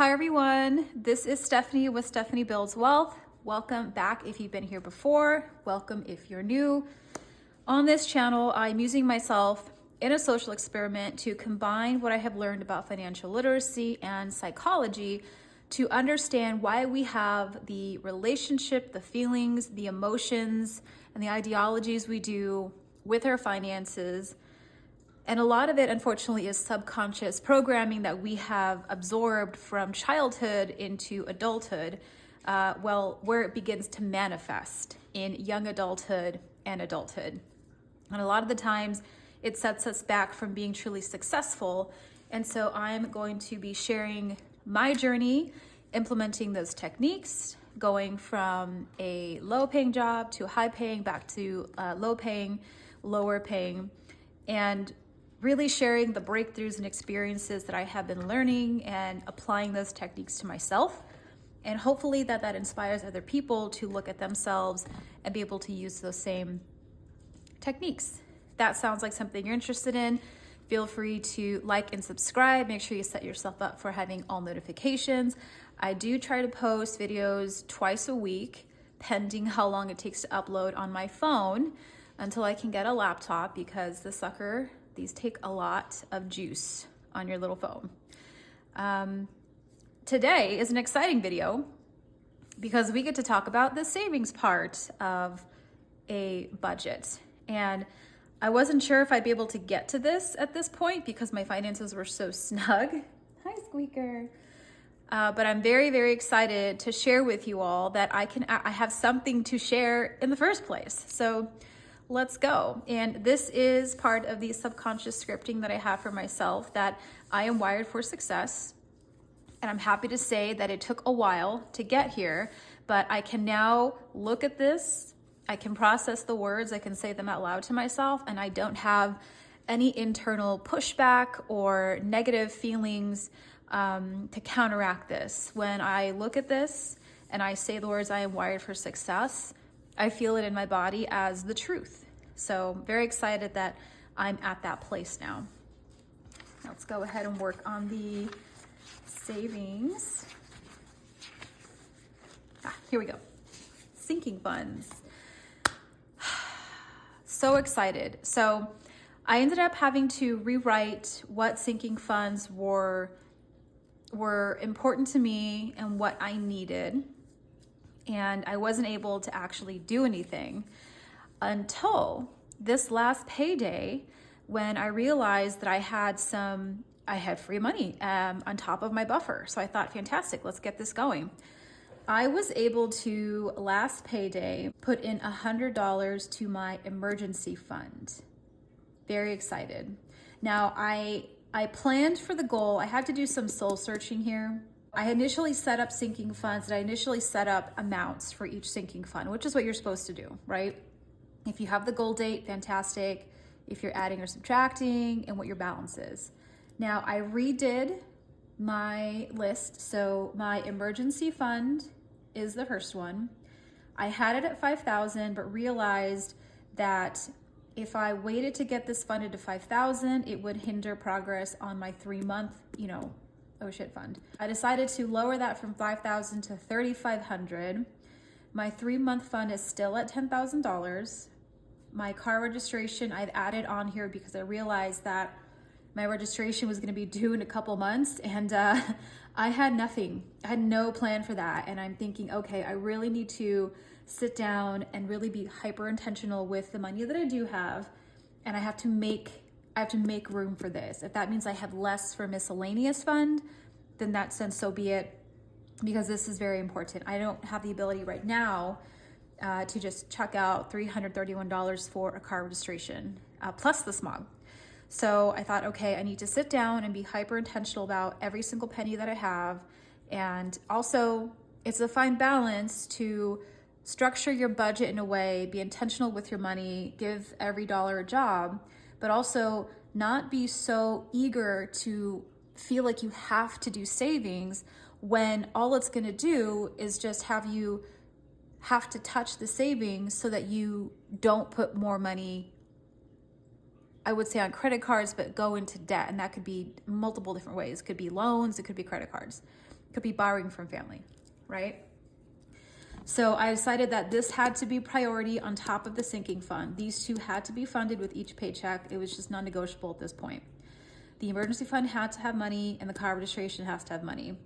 Hi everyone, this is Stephanie with Stephanie Builds Wealth. Welcome back if you've been here before. Welcome if you're new. On this channel, I'm using myself in a social experiment to combine what I have learned about financial literacy and psychology to understand why we have the relationship, the feelings, the emotions, and the ideologies we do with our finances. And a lot of it, unfortunately, is subconscious programming that we have absorbed from childhood into adulthood, where it begins to manifest in young adulthood and adulthood. And a lot of the times, it sets us back from being truly successful. And so I'm going to be sharing my journey, implementing those techniques, going from a low-paying job to high paying, back to low-paying, lower paying, and really sharing the breakthroughs and experiences that I have been learning and applying those techniques to myself. And hopefully that inspires other people to look at themselves and be able to use those same techniques. If that sounds like something you're interested in, feel free to like and subscribe. Make sure you set yourself up for having all notifications. I do try to post videos twice a week, pending how long it takes to upload on my phone until I can get a laptop, because these take a lot of juice on your little phone. Today is an exciting video because we get to talk about the savings part of a budget. And I wasn't sure if I'd be able to get to this at this point because my finances were so snug. Hi, Squeaker. But I'm very, very excited to share with you all that I have something to share in the first place. So let's go. And this is part of the subconscious scripting that I have for myself, that I am wired for success. And I'm happy to say that it took a while to get here, but I can now look at this, I can process the words, I can say them out loud to myself, and I don't have any internal pushback or negative feelings to counteract this. When I look at this and I say the words, I am wired for success, I feel it in my body as the truth. So very excited that I'm at that place now. Let's go ahead and work on the savings. Here we go. Sinking funds. So excited. So I ended up having to rewrite what sinking funds were important to me and what I needed. And I wasn't able to actually do anything until this last payday, when I realized that I had free money on top of my buffer. So I thought, fantastic, let's get this going. I was able to, last payday, put in $100 to my emergency fund. Very excited. Now, I planned for the goal. I had to do some soul searching here. I initially set up sinking funds, and I initially set up amounts for each sinking fund, which is what you're supposed to do, right? If you have the goal date, fantastic. If you're adding or subtracting, and what your balance is. Now, I redid my list. So my emergency fund is the first one. I had it at 5,000, but realized that if I waited to get this funded to 5,000, it would hinder progress on my 3-month, fund. I decided to lower that from 5,000 to 3,500. My 3-month fund is still at $10,000. My car registration I've added on here because I realized that my registration was going to be due in a couple months, and I had nothing. I had no plan for that. And I'm thinking, okay, I really need to sit down and really be hyper intentional with the money that I do have. And I have to make room for this. If that means I have less for miscellaneous fund, then so be it, because this is very important. I don't have the ability right now to just chuck out $331 for a car registration, plus the smog. So I thought, okay, I need to sit down and be hyper intentional about every single penny that I have. And also, it's a fine balance to structure your budget in a way, be intentional with your money, give every dollar a job, but also not be so eager to feel like you have to do savings when all it's going to do is just have you have to touch the savings so that you don't put more money, I would say, on credit cards, but go into debt. And that could be multiple different ways. It could be loans, it could be credit cards. could be borrowing from family, right? So I decided that this had to be priority on top of the sinking fund. These two had to be funded with each paycheck. It was just non-negotiable at this point. The emergency fund had to have money and the car registration has to have money.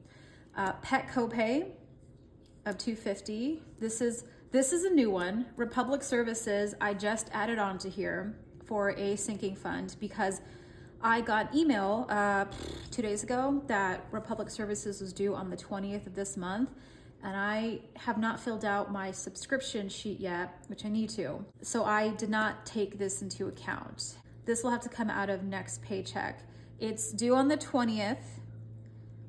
Pet copay of $250. This is a new one. Republic Services, I just added on to here for a sinking fund because I got email 2 days ago that Republic Services was due on the 20th of this month, and I have not filled out my subscription sheet yet, which I need to. So I did not take this into account. This will have to come out of next paycheck. It's due on the 20th.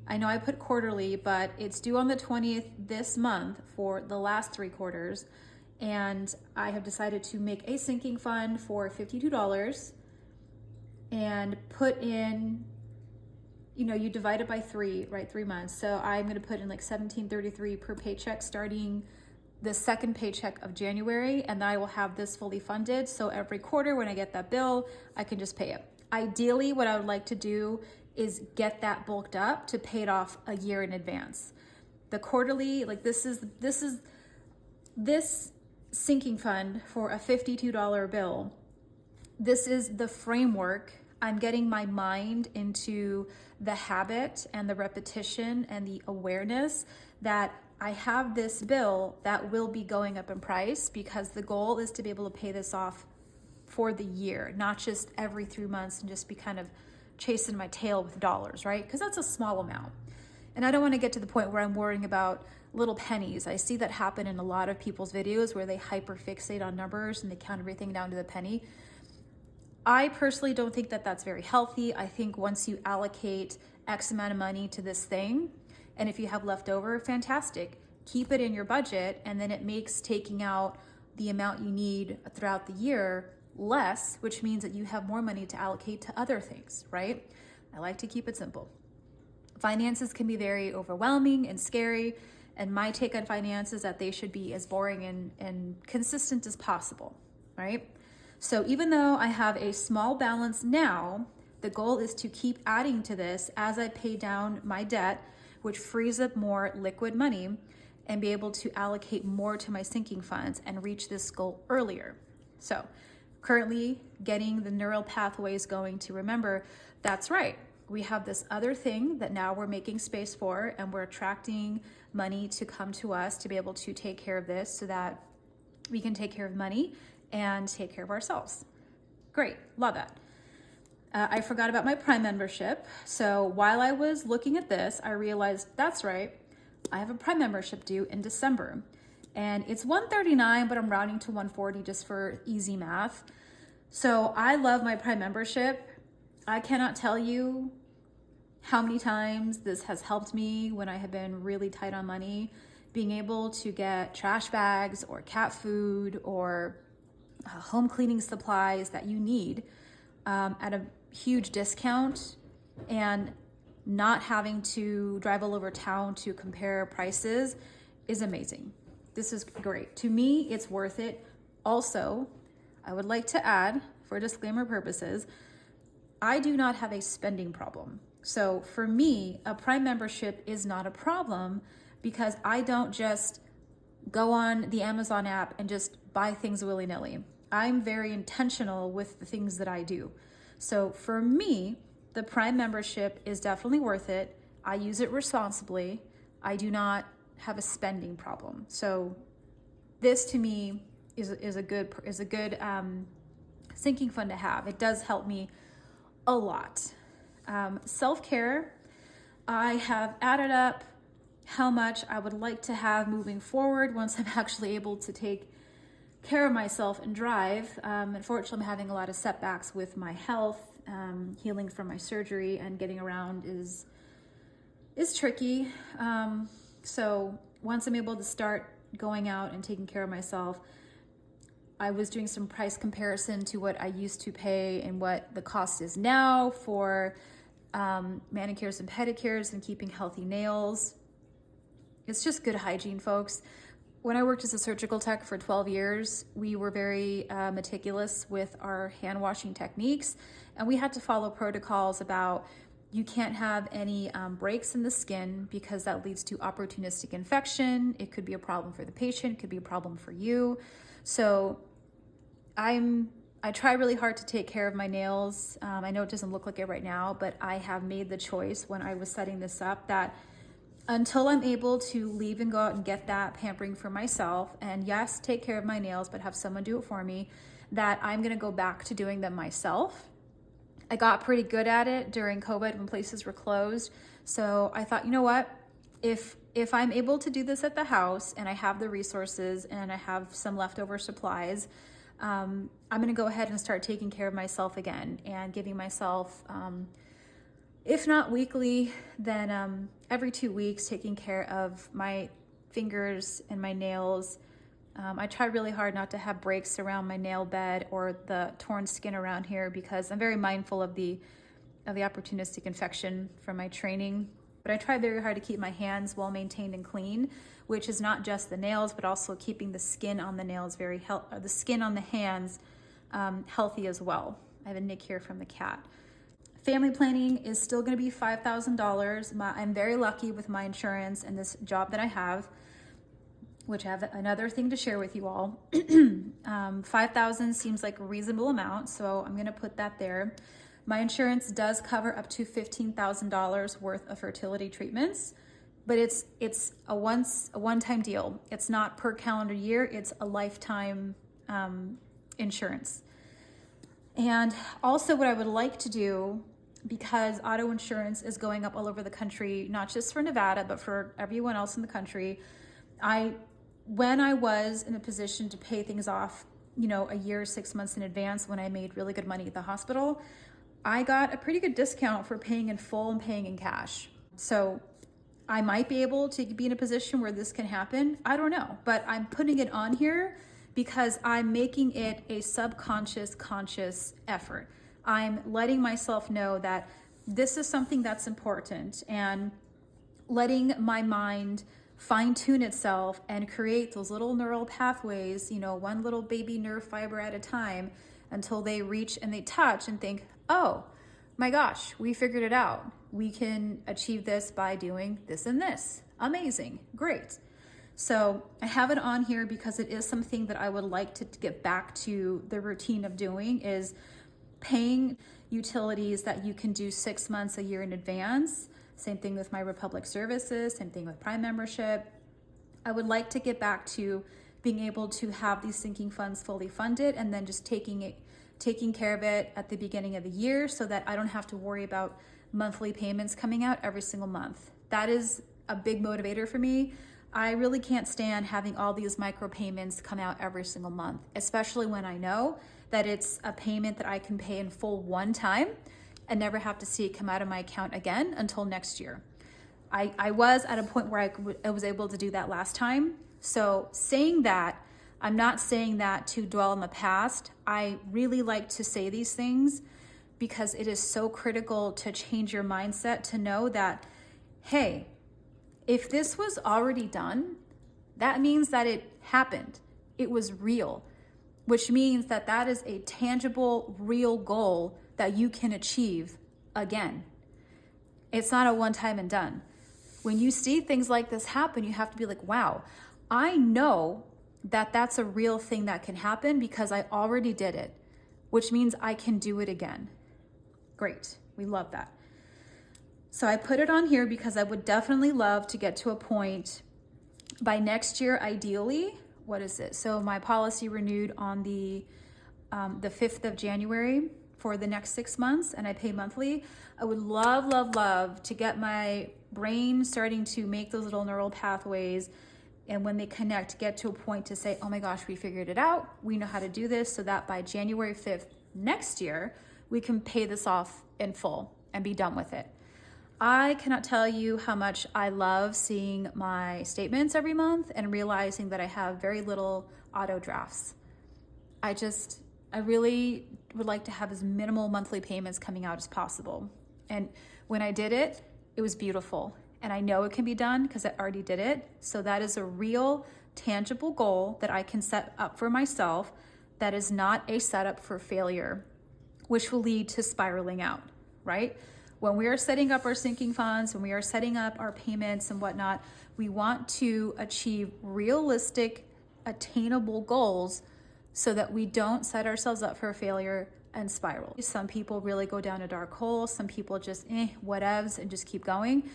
I know I put quarterly, but it's due on the 20th this month for the last 3 quarters. And I have decided to make a sinking fund for $52 and put in, you divide it by 3, right? 3 months. So I'm going to put in like $17.33 per paycheck starting the second paycheck of January. And then I will have this fully funded. So every quarter when I get that bill, I can just pay it. Ideally, what I would like to do is get that bulked up to pay it off a year in advance. The quarterly, like this sinking fund for a $52 bill. This is the framework. I'm getting my mind into the habit and the repetition and the awareness that I have this bill that will be going up in price because the goal is to be able to pay this off for the year, not just every 3 months and just be kind of chasing my tail with dollars, right? Because that's a small amount. And I don't want to get to the point where I'm worrying about little pennies. I see that happen in a lot of people's videos where they hyper fixate on numbers and they count everything down to the penny. I personally don't think that that's very healthy. I think once you allocate X amount of money to this thing, and if you have leftover, fantastic. Keep it in your budget, and then it makes taking out the amount you need throughout the year less, which means that you have more money to allocate to other things, right? I like to keep it simple. Finances can be very overwhelming and scary, and my take on finance is that they should be as boring and consistent as possible, right? So even though I have a small balance now, the goal is to keep adding to this as I pay down my debt, which frees up more liquid money, and be able to allocate more to my sinking funds and reach this goal earlier. So currently getting the neural pathways going to remember, that's right. We have this other thing that now we're making space for, and we're attracting money to come to us to be able to take care of this so that we can take care of money and take care of ourselves. Great, love that. I forgot about my Prime membership. So while I was looking at this, I realized that's right. I have a Prime membership due in December. And it's $139, but I'm rounding to $140 just for easy math. So I love my Prime membership. I cannot tell you how many times this has helped me when I have been really tight on money, being able to get trash bags or cat food or home cleaning supplies that you need at a huge discount, and not having to drive all over town to compare prices is amazing. This is great. To me, it's worth it. Also, I would like to add, for disclaimer purposes, I do not have a spending problem. So for me, a Prime membership is not a problem because I don't just go on the Amazon app and just buy things willy-nilly. I'm very intentional with the things that I do. So for me, the Prime membership is definitely worth it. I use it responsibly. I do not have a spending problem. So this to me is a good sinking fund to have. It does help me a lot. Self-care, I have added up how much I would like to have moving forward once I'm actually able to take care of myself and drive. Unfortunately, I'm having a lot of setbacks with my health. Healing from my surgery and getting around is tricky. So once I'm able to start going out and taking care of myself, I was doing some price comparison to what I used to pay and what the cost is now for manicures and pedicures and keeping healthy nails. It's just good hygiene, folks. When I worked as a surgical tech for 12 years, we were very meticulous with our hand washing techniques, and we had to follow protocols about You can't have any breaks in the skin because that leads to opportunistic infection. It could be a problem for the patient, it could be a problem for you. So I try really hard to take care of my nails. I know it doesn't look like it right now, but I have made the choice when I was setting this up that until I'm able to leave and go out and get that pampering for myself, and yes, take care of my nails, but have someone do it for me, that I'm gonna go back to doing them myself. I got pretty good at it during COVID when places were closed. So I thought, you know what? If I'm able to do this at the house and I have the resources and I have some leftover supplies, I'm gonna go ahead and start taking care of myself again and giving myself, if not weekly, then every 2 weeks, taking care of my fingers and my nails. I try really hard not to have breaks around my nail bed or the torn skin around here because I'm very mindful of the opportunistic infection from my training. But I try very hard to keep my hands well maintained and clean, which is not just the nails, but also keeping the skin on the nails the skin on the hands healthy as well. I have a nick here from the cat. Family planning is still going to be $5,000. I'm very lucky with my insurance and this job that I have, which I have another thing to share with you all. 5,000 seems like a reasonable amount, so I'm gonna put that there. My insurance does cover up to $15,000 worth of fertility treatments, but it's a one-time deal. It's not per calendar year, it's a lifetime insurance. And also what I would like to do, because auto insurance is going up all over the country, not just for Nevada, but for everyone else in the country, when I was in a position to pay things off, a year, 6 months in advance, when I made really good money at the hospital, I got a pretty good discount for paying in full and paying in cash. So I might be able to be in a position where this can happen. I don't know, but I'm putting it on here because I'm making it a subconscious, conscious effort. I'm letting myself know that this is something that's important and letting my mind fine-tune itself and create those little neural pathways, one little baby nerve fiber at a time until they reach and they touch and think, oh my gosh, we figured it out. We can achieve this by doing this and this. Amazing, great. So I have it on here because it is something that I would like to get back to the routine of doing, is paying utilities that you can do 6 months, a year in advance. Same thing with my Republic services, same thing with Prime membership. I would like to get back to being able to have these sinking funds fully funded and then just taking care of it at the beginning of the year so that I don't have to worry about monthly payments coming out every single month. That is a big motivator for me. I really can't stand having all these micro payments come out every single month, especially when I know that it's a payment that I can pay in full one time and never have to see it come out of my account again until next year. I was at a point where I was able to do that last time. So saying that, I'm not saying that to dwell on the past. I really like to say these things because it is so critical to change your mindset to know that, hey, if this was already done, that means that it happened. It was real, which means that that is a tangible, real goal that you can achieve again. It's not a one time and done. When you see things like this happen, you have to be like, wow, I know that that's a real thing that can happen because I already did it, which means I can do it again. Great, we love that. So I put it on here because I would definitely love to get to a point by next year, ideally. What is it? So my policy renewed on the 5th of January for the next 6 months, and I pay monthly. I would love, love, love to get my brain starting to make those little neural pathways, and when they connect, get to a point to say, oh my gosh, we figured it out. We know how to do this, so that by January 5th next year, we can pay this off in full and be done with it. I cannot tell you how much I love seeing my statements every month and realizing that I have very little auto drafts. I really would like to have as minimal monthly payments coming out as possible. And when I did it, it was beautiful. And I know it can be done because I already did it. So that is a real, tangible goal that I can set up for myself that is not a setup for failure, which will lead to spiraling out, right? when we are setting up our sinking funds, when we are setting up our payments and whatnot, we want to achieve realistic, attainable goals so that we don't set ourselves up for failure and spiral. Some people really go down a dark hole. Some people just whatevs and just keep going.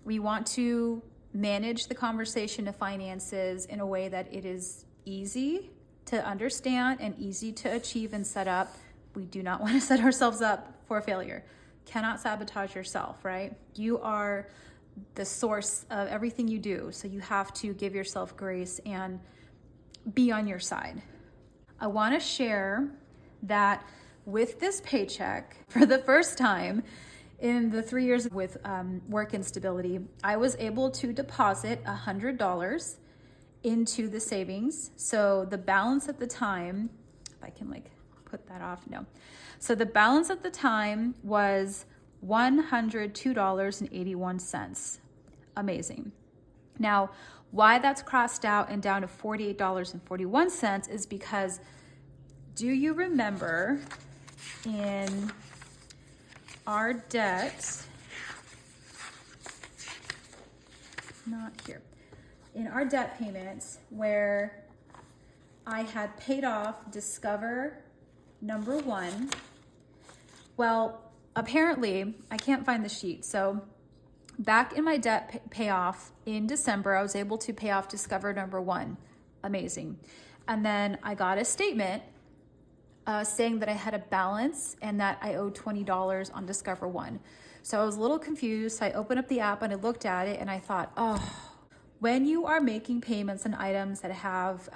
We want to manage the conversation of finances in a way that it is easy to understand and easy to achieve and set up. We do not want to set ourselves up for failure. Cannot sabotage yourself, right? You are the source of everything you do. So you have to give yourself grace and be on your side. I want to share that with this paycheck, for the first time in the 3 years with work instability, I was able to deposit $100 into the savings. So the balance at the time, if I can put that off, no. So the balance at the time was $102.81. Amazing. Now, why that's crossed out and down to $48.41 is because, do you remember in our debt, not here, in our debt payments where I had paid off Discover number 1. Well, apparently I can't find the sheet. So back in my debt payoff in December, I was able to pay off Discover number 1. Amazing. And then I got a statement saying that I had a balance and that I owed $20 on Discover 1. So I was a little confused. So I opened up the app and I looked at it and I thought, oh, when you are making payments on items that have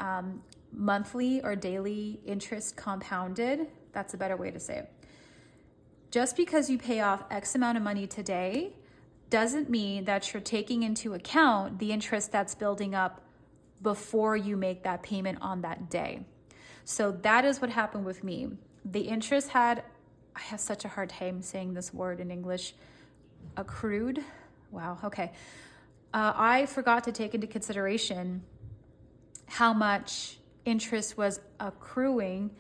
monthly or daily interest compounded, that's a better way to say it. Just because you pay off X amount of money today doesn't mean that you're taking into account the interest that's building up before you make that payment on that day. So that is what happened with me. The interest I have such a hard time saying this word in English, accrued. Wow, okay. I forgot to take into consideration how much interest was accruing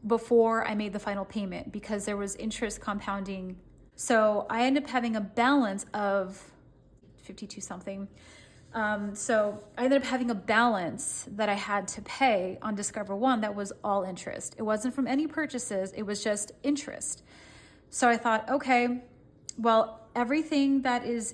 before I made the final payment because there was interest compounding. So I ended up having a balance of 52 something. So I ended up having a balance that I had to pay on Discover 1 that was all interest. It wasn't from any purchases, it was just interest. So I thought, okay, well, everything that's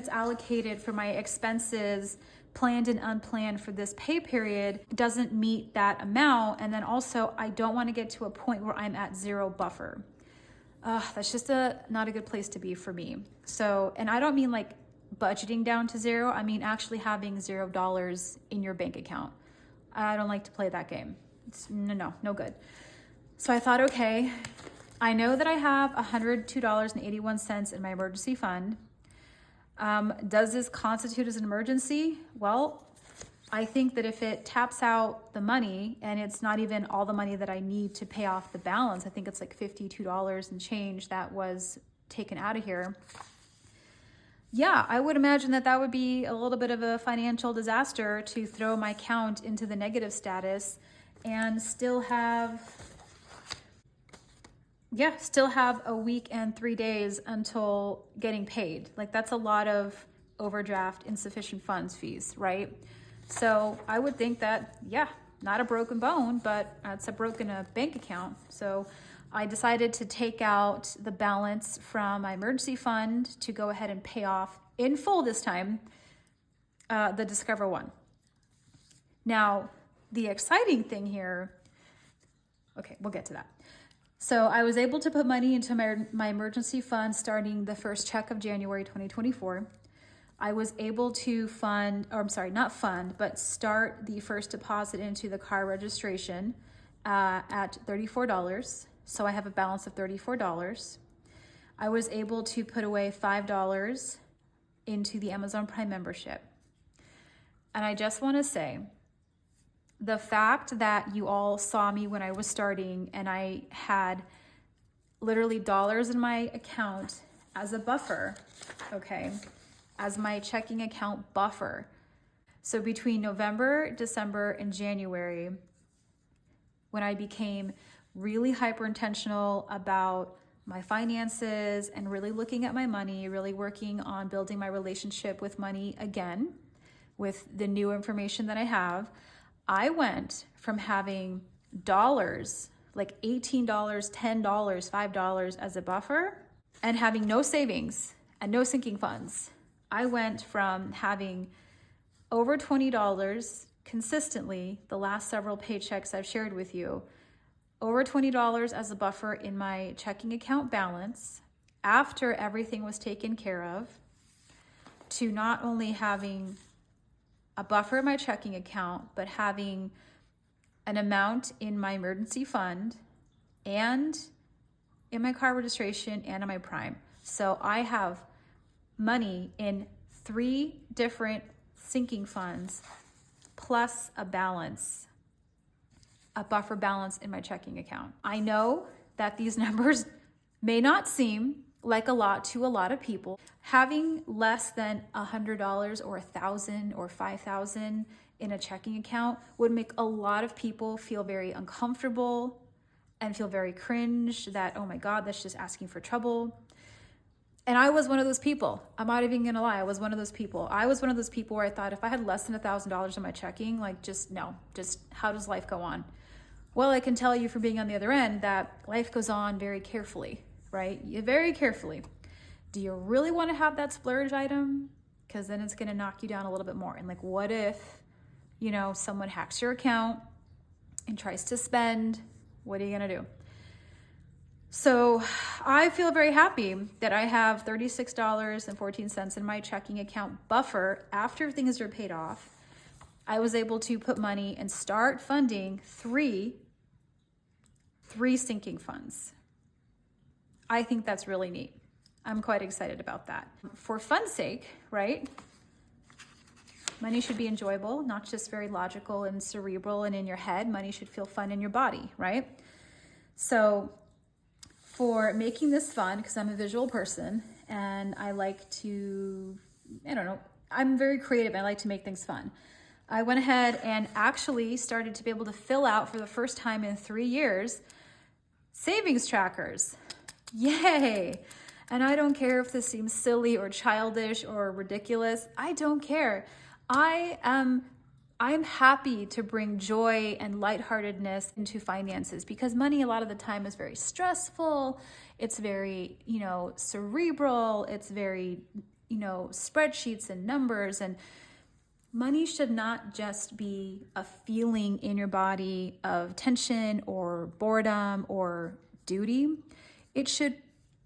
allocated for my expenses, planned and unplanned for this pay period, doesn't meet that amount. And then also, I don't want to get to a point where I'm at zero buffer. That's just not a good place to be for me. So, and I don't mean budgeting down to zero. I mean actually having $0 in your bank account. I don't like to play that game. It's no good. So I thought, okay, I know that I have $102.81 in my emergency fund. Does this constitute as an emergency? Well, I think that if it taps out the money and it's not even all the money that I need to pay off the balance, I think it's $52 and change that was taken out of here. Yeah, I would imagine that would be a little bit of a financial disaster to throw my account into the negative status and still have a week and 3 days until getting paid. That's a lot of overdraft, insufficient funds fees, right? So I would think that, not a broken bone, but it's a broken bank account. So I decided to take out the balance from my emergency fund to go ahead and pay off in full this time the Discover 1. Now, the exciting thing here, okay, we'll get to that. So I was able to put money into my emergency fund starting the first check of January 2024. I was able to start the first deposit into the car registration at $34. So I have a balance of $34. I was able to put away $5 into the Amazon Prime membership. And I just want to say, the fact that you all saw me when I was starting and I had literally dollars in my account as a buffer, okay, as my checking account buffer. So between November, December, and January, when I became really hyper intentional about my finances and really looking at my money, really working on building my relationship with money again with the new information that I have. I went from having dollars, like $18, $10, $5 as a buffer, and having no savings and no sinking funds. I went from having over $20 consistently, the last several paychecks I've shared with you, over $20 as a buffer in my checking account balance after everything was taken care of, to not only having a buffer in my checking account, but having an amount in my emergency fund and in my car registration and in my Prime. So I have money in 3 different sinking funds plus a balance, a buffer balance in my checking account. I know that these numbers may not seem like a lot to a lot of people. Having less than $100 or $1,000 or $5,000 in a checking account would make a lot of people feel very uncomfortable and feel very cringe that, oh my God, that's just asking for trouble. And I was one of those people. I'm not even gonna lie, I was one of those people. I was one of those people where I thought if I had less than $1,000 in my checking, like just how does life go on? Well, I can tell you from being on the other end that life goes on very carefully, right? Very carefully. Do you really want to have that splurge item? Because then it's going to knock you down a little bit more. And like, what if, someone hacks your account and tries to spend? What are you going to do? So I feel very happy that I have $36.14 in my checking account buffer after things are paid off. I was able to put money and start funding three sinking funds. I think that's really neat. I'm quite excited about that. For fun's sake, right? Money should be enjoyable, not just very logical and cerebral and in your head. Money should feel fun in your body, right? So for making this fun, because I'm a visual person and I like to, I'm very creative. I like to make things fun. I went ahead and actually started to be able to fill out for the first time in 3 years savings trackers. Yay! And I don't care if this seems silly or childish or ridiculous. I don't care. I'm happy to bring joy and lightheartedness into finances because money a lot of the time is very stressful. It's very, cerebral. It's very, spreadsheets and numbers, and money should not just be a feeling in your body of tension or boredom or duty. It should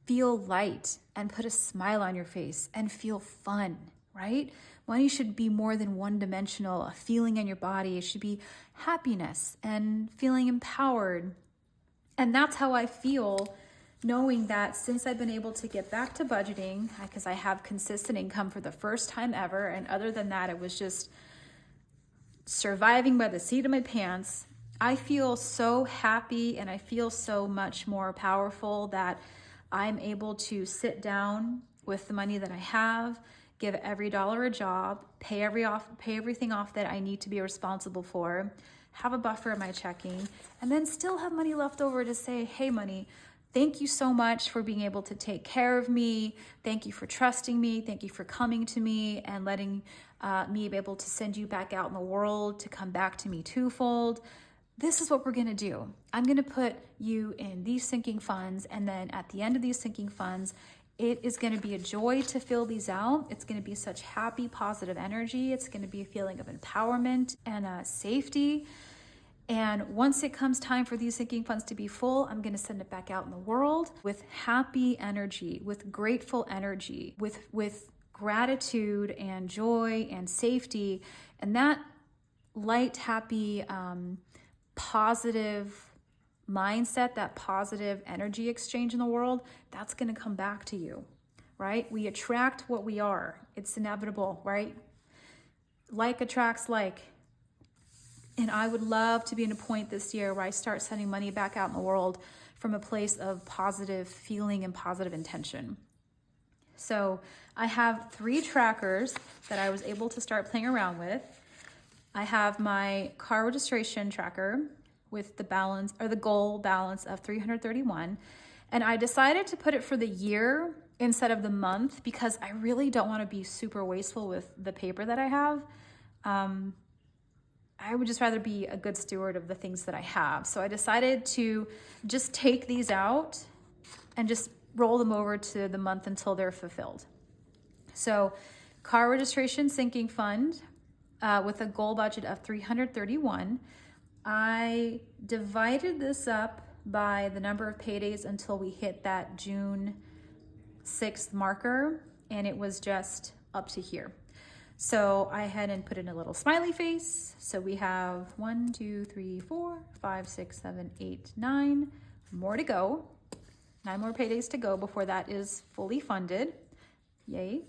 feel light and put a smile on your face and feel fun, right? Money should be more than one-dimensional, a feeling in your body. It should be happiness and feeling empowered. And that's how I feel, knowing that since I've been able to get back to budgeting, because I have consistent income for the first time ever, and other than that, it was just surviving by the seat of my pants, I feel so happy and I feel so much more powerful that I'm able to sit down with the money that I have, give every dollar a job, pay everything off that I need to be responsible for, have a buffer in my checking, and then still have money left over to say, hey, money, thank you so much for being able to take care of me. Thank you for trusting me. Thank you for coming to me and letting me be able to send you back out in the world to come back to me twofold. This is what we're gonna do. I'm gonna put you in these sinking funds, and then at the end of these sinking funds, it is gonna be a joy to fill these out. It's gonna be such happy, positive energy. It's gonna be a feeling of empowerment and safety. And once it comes time for these sinking funds to be full, I'm gonna send it back out in the world with happy energy, with grateful energy, with gratitude and joy and safety. And that light, happy, positive mindset, that positive energy exchange in the world, that's going to come back to you, right? We attract what we are. It's inevitable, right? Like attracts like. And I would love to be in a point this year where I start sending money back out in the world from a place of positive feeling and positive intention. So I have 3 trackers that I was able to start playing around with. I have my car registration tracker, with the balance or the goal balance of 331. And I decided to put it for the year instead of the month because I really don't want to be super wasteful with the paper that I have. I would just rather be a good steward of the things that I have. So I decided to just take these out and just roll them over to the month until they're fulfilled. So car registration sinking fund with a goal budget of 331. I divided this up by the number of paydays until we hit that June 6th marker, and it was just up to here. So I had and put in a little smiley face. So we have 1, 2, 3, 4, 5, 6, 7, 8, 9 more to go. 9 more paydays to go before that is fully funded. Yay.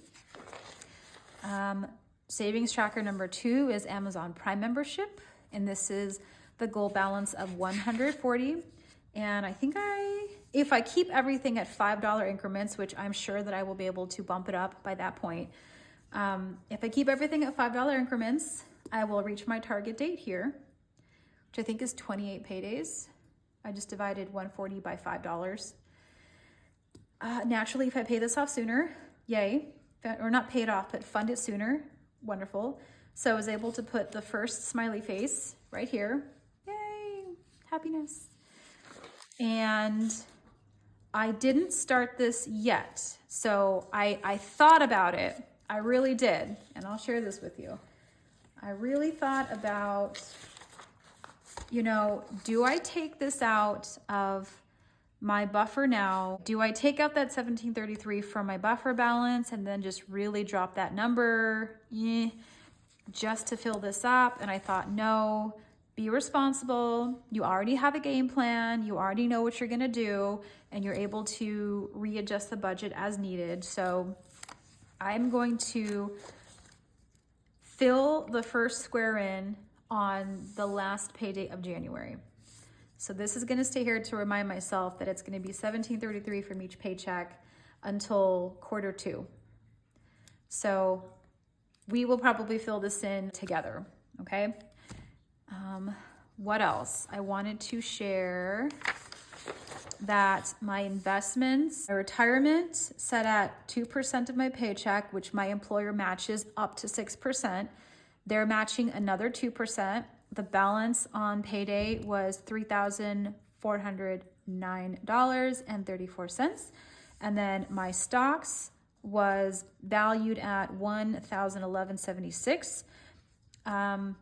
Savings tracker number 2 is Amazon Prime membership. And this is the goal balance of 140. And I think if I keep everything at $5 increments, which I'm sure that I will be able to bump it up by that point. If I keep everything at $5 increments, I will reach my target date here, which I think is 28 paydays. I just divided 140 by $5. Naturally, if I pay this off sooner, yay, or not pay it off, but fund it sooner, wonderful. So I was able to put the first smiley face right here. Yay, happiness. And I didn't start this yet. So I thought about it. I really did. And I'll share this with you. I really thought about, do I take this out of my buffer now? Do I take out that 1733 from my buffer balance and then just really drop that number just to fill this up? And I thought, no, be responsible. You already have a game plan. You already know what you're going to do, and you're able to readjust the budget as needed. So I'm going to fill the first square in on the last payday of January. So this is going to stay here to remind myself that it's going to be $17.33 from each paycheck until quarter 2. So we will probably fill this in together, okay? What else? I wanted to share that my investments, my retirement set at 2% of my paycheck, which my employer matches up to 6%. They're matching another 2%. The balance on payday was $3,409.34. And then my stocks was valued at $1,011.76.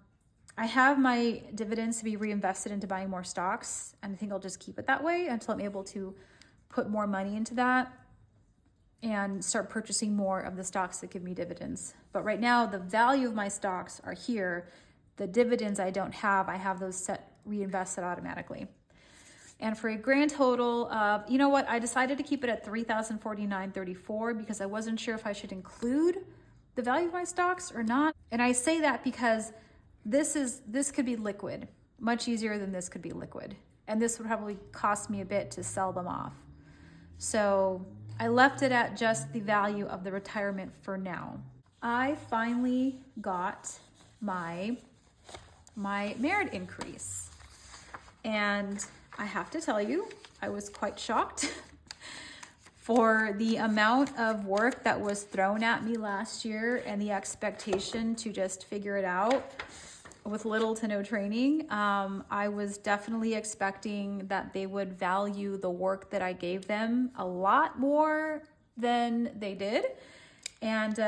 I have my dividends to be reinvested into buying more stocks, and I think I'll just keep it that way until I'm able to put more money into that and start purchasing more of the stocks that give me dividends. But right now, the value of my stocks are here. The dividends I don't have, I have those set reinvested automatically. And for a grand total of, I decided to keep it at $3,049.34 because I wasn't sure if I should include the value of my stocks or not. And I say that because this could be liquid, much easier than this could be liquid. And this would probably cost me a bit to sell them off. So I left it at just the value of the retirement for now. I finally got my merit increase. And I have to tell you, I was quite shocked for the amount of work that was thrown at me last year and the expectation to just figure it out with little to no training. I was definitely expecting that they would value the work that I gave them a lot more than they did. And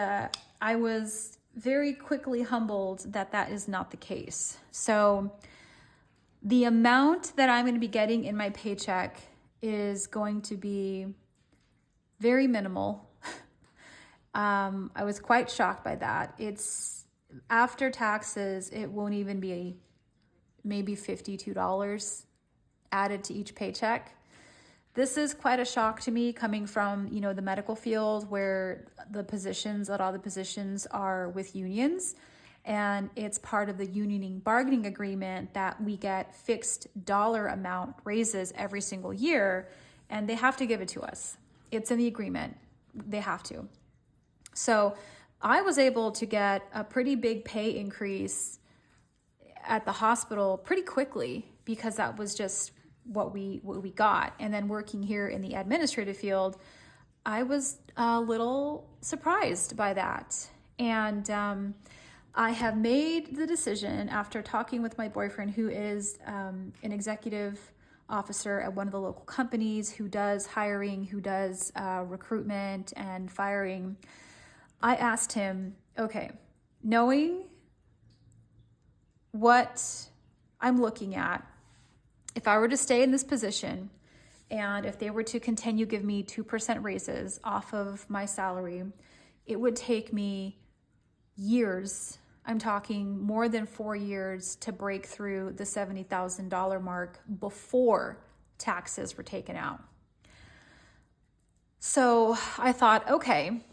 I was very quickly humbled that that is not the case. So the amount that I'm going to be getting in my paycheck is going to be very minimal. I was quite shocked by that. It's after taxes, it won't even be maybe $52 added to each paycheck. This is quite a shock to me coming from, the medical field where a lot of the positions are with unions, and it's part of the unioning bargaining agreement that we get fixed dollar amount raises every single year, and they have to give it to us. It's in the agreement. They have to. So I was able to get a pretty big pay increase at the hospital pretty quickly because that was just what we got. And then working here in the administrative field, I was a little surprised by that. And I have made the decision after talking with my boyfriend, who is an executive officer at one of the local companies, who does hiring, who does recruitment and firing. I asked him, okay, knowing what I'm looking at, if I were to stay in this position and if they were to continue give me 2% raises off of my salary, it would take me years. I'm talking more than 4 years to break through the $70,000 mark before taxes were taken out. So I thought, okay,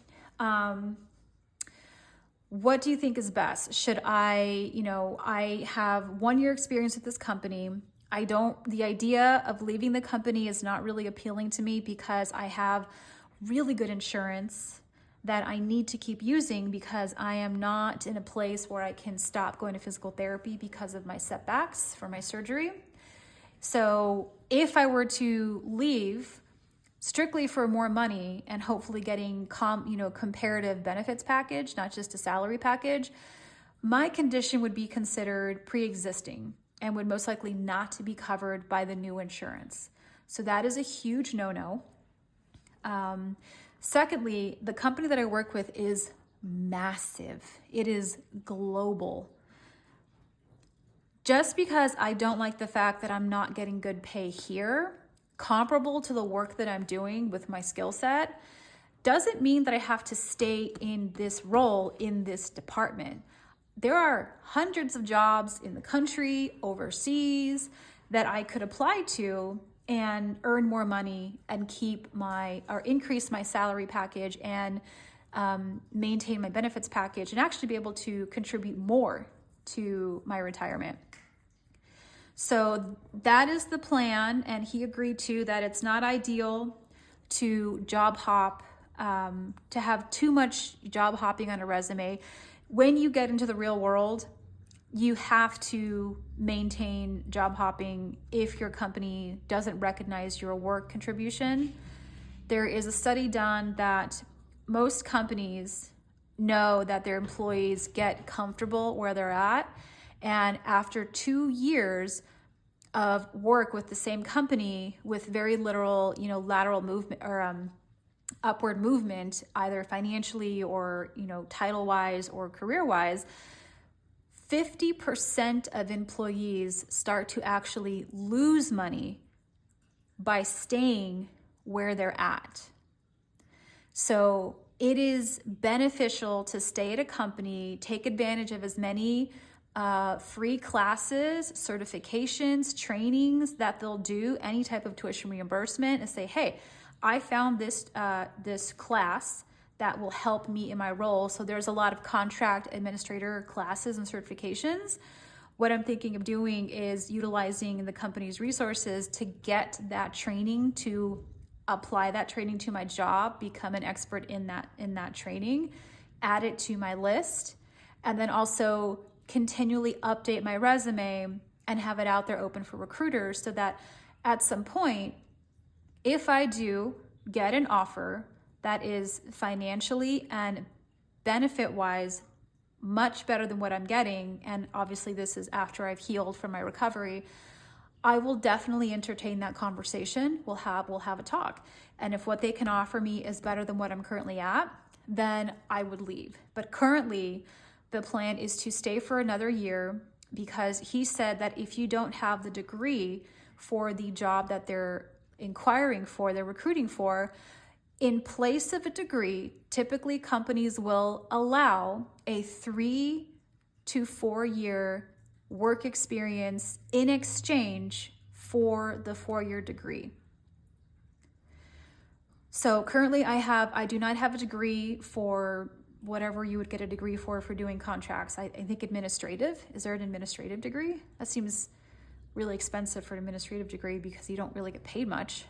what do you think is best? Should I have 1 year experience with this company. The idea of leaving the company is not really appealing to me because I have really good insurance that I need to keep using because I am not in a place where I can stop going to physical therapy because of my setbacks for my surgery. So if I were to leave strictly for more money and hopefully getting comparative benefits package, not just a salary package, my condition would be considered pre-existing and would most likely not be covered by the new insurance. So that is a huge no-no. Secondly, the company that I work with is massive. It is global. Just because I don't like the fact that I'm not getting good pay here, comparable to the work that I'm doing with my skill set, doesn't mean that I have to stay in this role in this department. There are hundreds of jobs in the country, overseas, that I could apply to and earn more money and increase my salary package and maintain my benefits package and actually be able to contribute more to my retirement. So that is the plan, and he agreed to that. It's not ideal to job hop, to have too much job hopping on a resume. When you get into the real world, you have to maintain job hopping if your company doesn't recognize your work contribution. There is a study done that most companies know that their employees get comfortable where they're at, and after 2 years of work with the same company with very little, lateral movement or upward movement, either financially or, title-wise or career-wise, 50% of employees start to actually lose money by staying where they're at. So it is beneficial to stay at a company, take advantage of as many free classes, certifications, trainings that they'll do, any type of tuition reimbursement, and say, hey, I found this class that will help me in my role. So there's a lot of contract administrator classes and certifications. What I'm thinking of doing is utilizing the company's resources to get that training, to apply that training to my job, become an expert in that training, add it to my list, and then also continually update my resume and have it out there open for recruiters so that at some point, if I do get an offer that is financially and benefit-wise much better than what I'm getting, and obviously this is after I've healed from my recovery, I will definitely entertain that conversation. We'll have a talk. And if what they can offer me is better than what I'm currently at, then I would leave. But currently, the plan is to stay for another year because he said that if you don't have the degree for the job that they're inquiring for, they're recruiting for, in place of a degree, typically companies will allow a 3 to 4 year work experience in exchange for the 4-year degree. So currently I do not have a degree for whatever you would get a degree for doing contracts. I think administrative. Is there an administrative degree? That seems really expensive for an administrative degree because you don't really get paid much.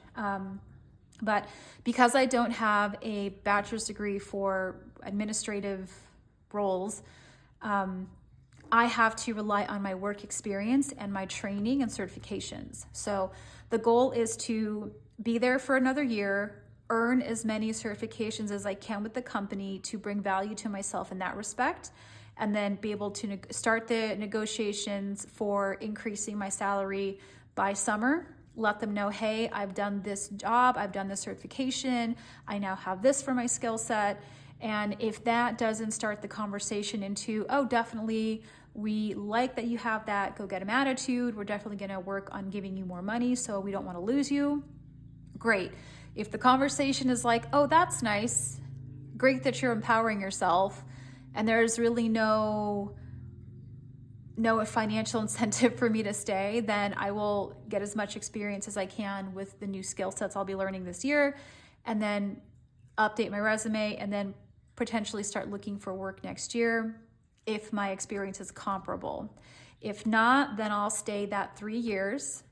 But because I don't have a bachelor's degree for administrative roles, I have to rely on my work experience and my training and certifications. So the goal is to be there for another year, earn as many certifications as I can with the company to bring value to myself in that respect, and then be able to start the negotiations for increasing my salary by summer. Let them know, hey, I've done this job, I've done this certification, I now have this for my skill set. And if that doesn't start the conversation into, oh, definitely, we like that you have that go get 'em attitude, we're definitely gonna work on giving you more money so we don't wanna lose you, great. If the conversation is like, oh, that's nice, great that you're empowering yourself, and there's really no financial incentive for me to stay, then I will get as much experience as I can with the new skill sets I'll be learning this year, and then update my resume, and then potentially start looking for work next year if my experience is comparable. If not, then I'll stay that 3 years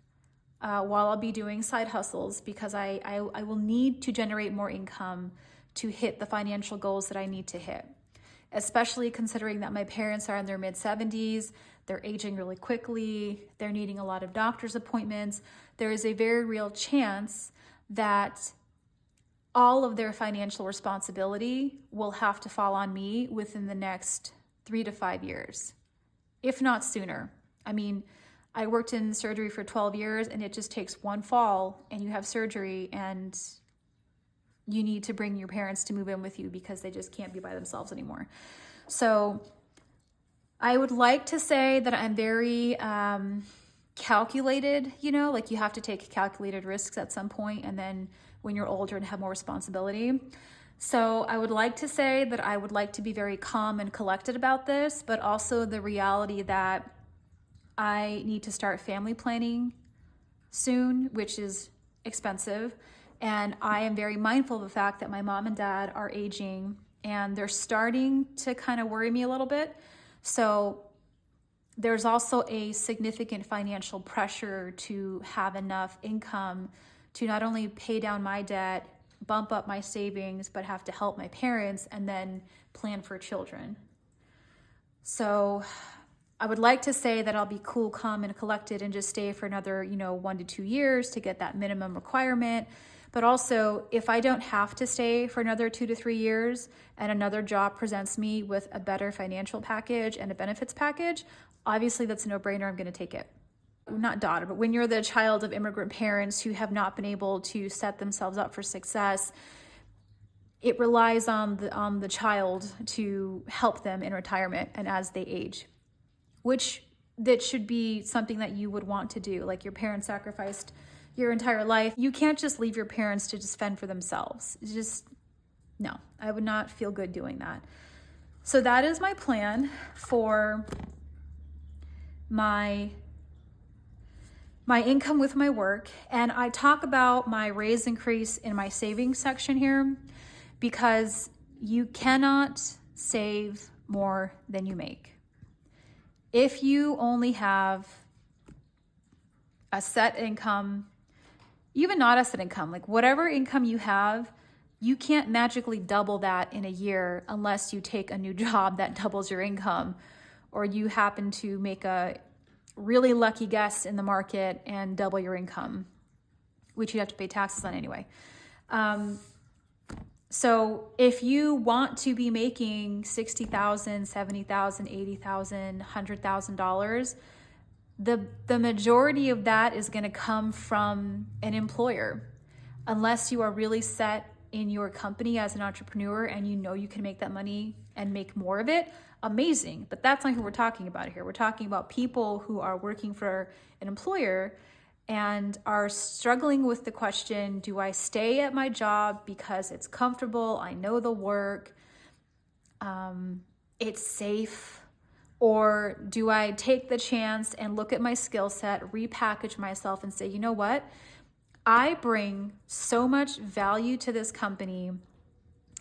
while I'll be doing side hustles, because I will need to generate more income to hit the financial goals that I need to hit, especially considering that my parents are in their mid-70s, they're aging really quickly, they're needing a lot of doctor's appointments. There is a very real chance that all of their financial responsibility will have to fall on me within the next 3 to 5 years, if not sooner. I mean, I worked in surgery for 12 years, and it just takes one fall and you have surgery, and you need to bring your parents to move in with you because they just can't be by themselves anymore. So I would like to say that I'm very calculated, like you have to take calculated risks at some point, and then when you're older and have more responsibility. So I would like to say that I would like to be very calm and collected about this, but also the reality that I need to start family planning soon, which is expensive. And I am very mindful of the fact that my mom and dad are aging, and they're starting to kind of worry me a little bit. So there's also a significant financial pressure to have enough income to not only pay down my debt, bump up my savings, but have to help my parents and then plan for children. So I would like to say that I'll be cool, calm, and collected and just stay for another, 1 to 2 years to get that minimum requirement. But also, if I don't have to stay for another 2 to 3 years and another job presents me with a better financial package and a benefits package, obviously that's a no-brainer. I'm going to take it. Not daughter, but when you're the child of immigrant parents who have not been able to set themselves up for success, it relies on the child to help them in retirement and as they age, which that should be something that you would want to do. Like, your parents sacrificed your entire life. You can't just leave your parents to just fend for themselves. It's just, no, I would not feel good doing that. So that is my plan for my income with my work. And I talk about my raise increase in my savings section here, because you cannot save more than you make. If you only have a set income, even not a set income, like whatever income you have, you can't magically double that in a year unless you take a new job that doubles your income, or you happen to make a really lucky guess in the market and double your income, which you have to pay taxes on anyway. So if you want to be making $60,000, $70,000, $80,000, $100,000, the majority of that is going to come from an employer, unless you are really set in your company as an entrepreneur and you can make that money and make more of it. Amazing. But that's not who we're talking about here. We're talking about people who are working for an employer and are struggling with the question, do I stay at my job because it's comfortable, I know the work, it's safe, or do I take the chance and look at my skill set, repackage myself and say, you know what? I bring so much value to this company,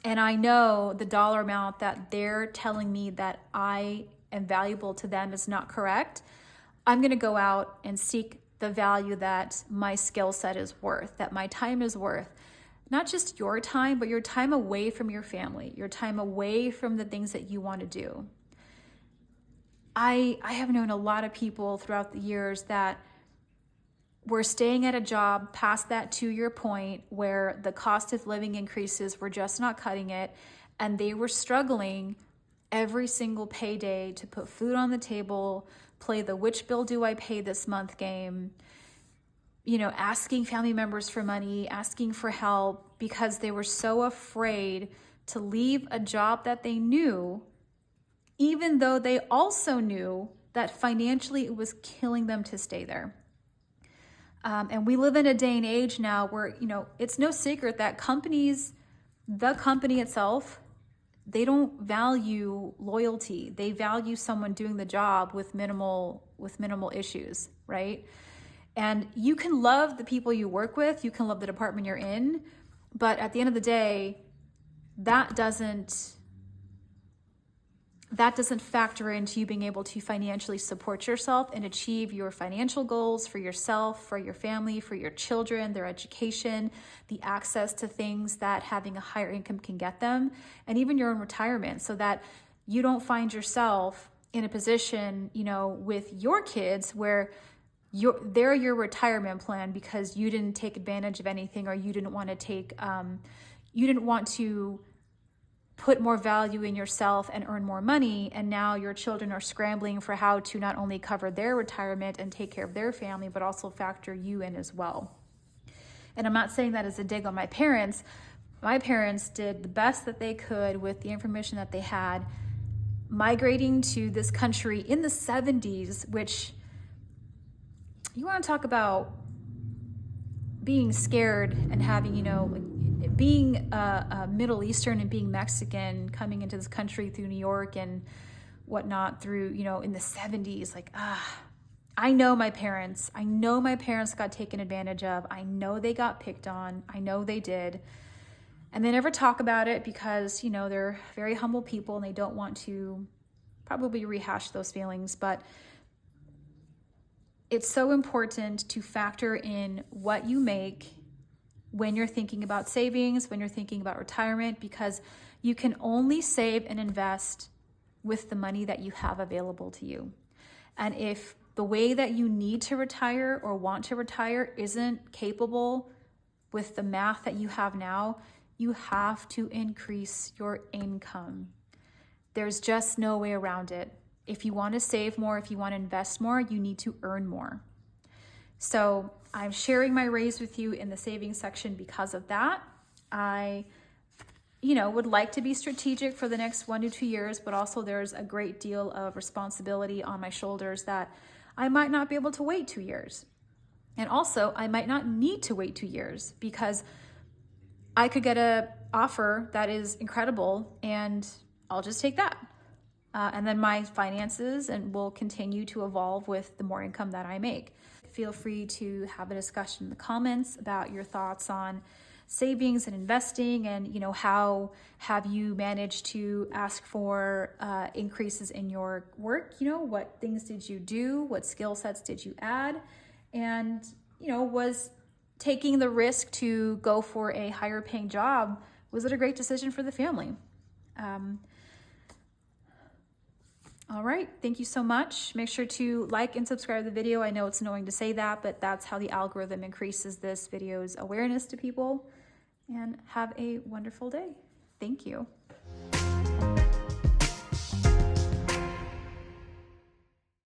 and I know the dollar amount that they're telling me that I am valuable to them is not correct. I'm going to go out and seek the value that my skill set is worth, that my time is worth. Not just your time, but your time away from your family, your time away from the things that you want to do. I have known a lot of people throughout the years that were staying at a job past that 2-year point where the cost of living increases were just not cutting it, and they were struggling every single payday to put food on the table, play the which bill do I pay this month game, asking family members for money, asking for help, because they were so afraid to leave a job that they knew, even though they also knew that financially it was killing them to stay there. And we live in a day and age now where, it's no secret that the company itself, they don't value loyalty. They value someone doing the job with minimal issues, right? And you can love the people you work with, you can love the department you're in, but at the end of the day, that doesn't factor into you being able to financially support yourself and achieve your financial goals for yourself, for your family, for your children, their education, the access to things that having a higher income can get them, and even your own retirement, so that you don't find yourself in a position, with your kids where they're your retirement plan because you didn't take advantage of anything, or you didn't want to put more value in yourself and earn more money, and now your children are scrambling for how to not only cover their retirement and take care of their family, but also factor you in as well. And I'm not saying that as a dig on my parents. My parents did the best that they could with the information that they had, migrating to this country in the 70s, which, you want to talk about being scared and having, being Middle Eastern and being Mexican, coming into this country through New York and whatnot through, in the 70s, I know my parents got taken advantage of. I know they got picked on. I know they did. And they never talk about it because, they're very humble people and they don't want to probably rehash those feelings. But it's so important to factor in what you make when you're thinking about savings, when you're thinking about retirement, because you can only save and invest with the money that you have available to you. And if the way that you need to retire or want to retire isn't capable with the math that you have now, you have to increase your income. There's just no way around it. If you want to save more, if you want to invest more, you need to earn more. So I'm sharing my raise with you in the savings section because of that. I, would like to be strategic for the next 1 to 2 years, but also there's a great deal of responsibility on my shoulders that I might not be able to wait 2 years. And also I might not need to wait 2 years because I could get an offer that is incredible and I'll just take that. And then my finances will continue to evolve with the more income that I make. Feel free to have a discussion in the comments about your thoughts on savings and investing, and how have you managed to ask for increases in your work. What things did you do? What skill sets did you add? And was taking the risk to go for a higher paying job, was it a great decision for the family? All right, thank you so much. Make sure to like and subscribe to the video. I know it's annoying to say that, but that's how the algorithm increases this video's awareness to people. And have a wonderful day. Thank you.